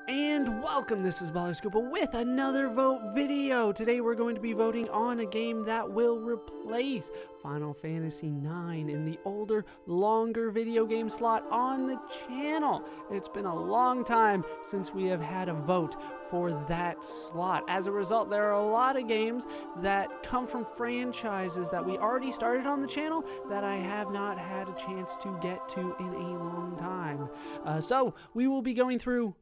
And welcome, this is ballerscuba with another vote video. Today we're going to be voting on a game that will replace Final Fantasy IX in the older, longer video game slot on the channel. It's been a long time since we have had a vote for that slot. As a result, there are a lot of games that come from franchises that we already started on the channel that I have not had a chance to get to in a long time. So we will be going through...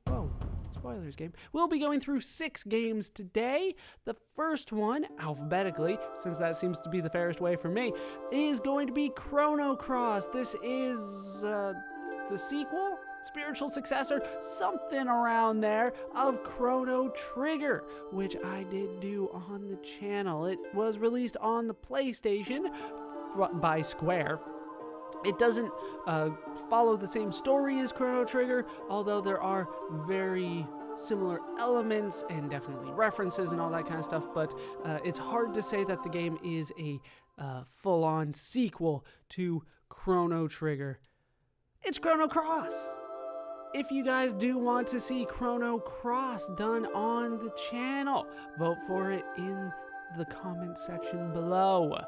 Spoilers game. We'll be going through 6 games today. The first one, alphabetically, since that seems to be the fairest way for me, is going to be Chrono Cross. This is the sequel? Spiritual successor, something around there, of Chrono Trigger, which I did do on the channel. It was released on the PlayStation by Square. It doesn't follow the same story as Chrono Trigger, although there are very similar elements and definitely references and all that kind of stuff, but it's hard to say that the game is a full-on sequel to Chrono Trigger. It's Chrono Cross! If you guys do want to see Chrono Cross done on the channel, vote for it in the comment section below.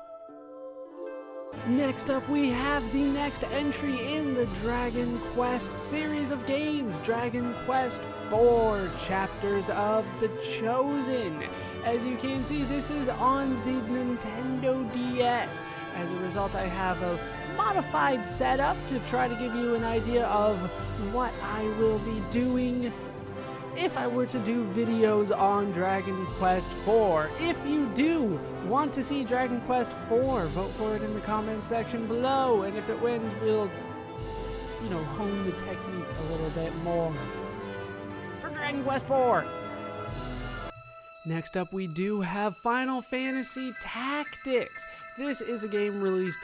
Next up, we have the next entry in the Dragon Quest series of games, Dragon Quest IV, Chapters of the Chosen. As you can see, this is on the Nintendo DS. As a result, I have a modified setup to try to give you an idea of what I will be doing if I were to do videos on Dragon Quest IV. If you do want to see Dragon Quest IV, vote for it in the comment section below, and if it wins, we'll, hone the technique a little bit more for Dragon Quest IV. Next up, we do have Final Fantasy Tactics. This is a game released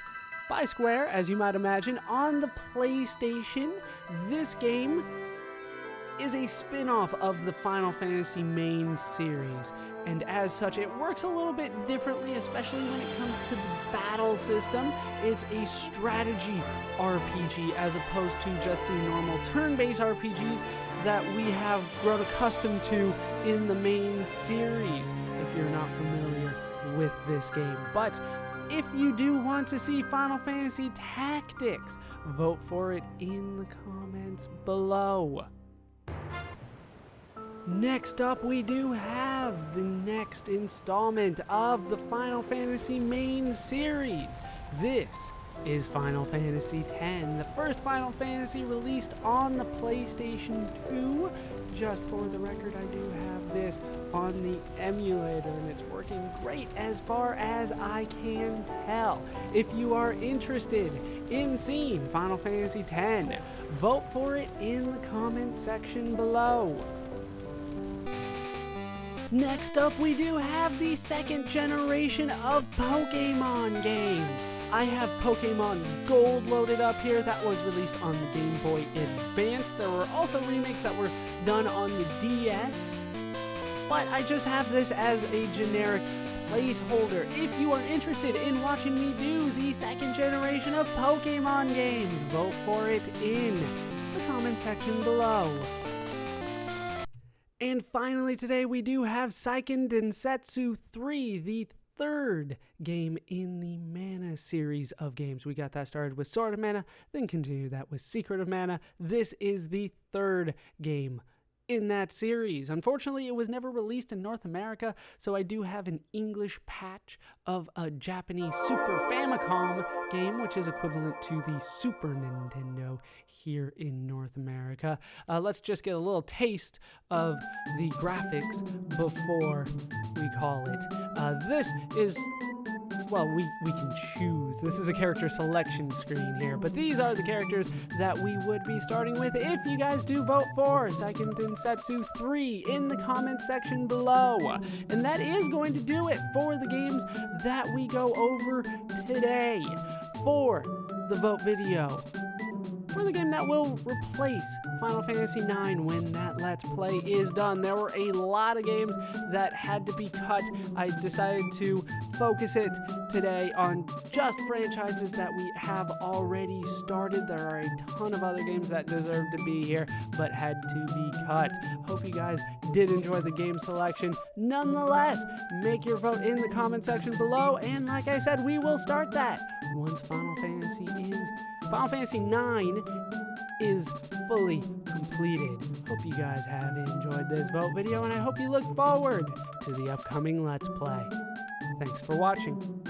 by Square, as you might imagine, on the PlayStation. This game is a spin-off of the Final Fantasy main series, and as such it works a little bit differently, especially when it comes to the battle system. It's a strategy RPG as opposed to just the normal turn-based RPGs that we have grown accustomed to in the main series, if you're not familiar with this game. But if you do want to see Final Fantasy Tactics, vote for it in the comments below. Next up, we do have the next installment of the Final Fantasy main series. This is Final Fantasy X, the first Final Fantasy released on the PlayStation 2. Just for the record, I do have this on the emulator, and it's working great as far as I can tell. If you are interested in seeing Final Fantasy X, vote for it in the comment section below. Next up, we do have the second generation of Pokémon games. I have Pokémon Gold loaded up here. That was released on the Game Boy Advance. There were also remakes that were done on the DS, but I just have this as a generic placeholder. If you are interested in watching me do the second generation of Pokémon games, vote for it in the comment section below. And finally today we do have Seiken Densetsu 3, the third game in the Mana series of games. We got that started with Sword of Mana, then continued that with Secret of Mana. This is the third game in that series. Unfortunately, it was never released in North America, so I do have an English patch of a Japanese Super Famicom game, which is equivalent to the Super Nintendo here in North America. Let's just get a little taste of the graphics before we call it. This is... well, we can choose. This is a character selection screen here, but these are the characters that we would be starting with if you guys do vote for Seiken Densetsu 3 in the comment section below. And that is going to do it for the games that we go over today for the vote video. for the game that will replace Final Fantasy IX when that Let's Play is done. There were a lot of games that had to be cut. I decided to focus it today on just franchises that we have already started. There are a ton of other games that deserve to be here but had to be cut. Hope you guys did enjoy the game selection. Nonetheless, make your vote in the comment section below, and like I said, we will start that once Final Fantasy IX is fully completed. Hope you guys have enjoyed this vote video, and I hope you look forward to the upcoming Let's Play. Thanks for watching.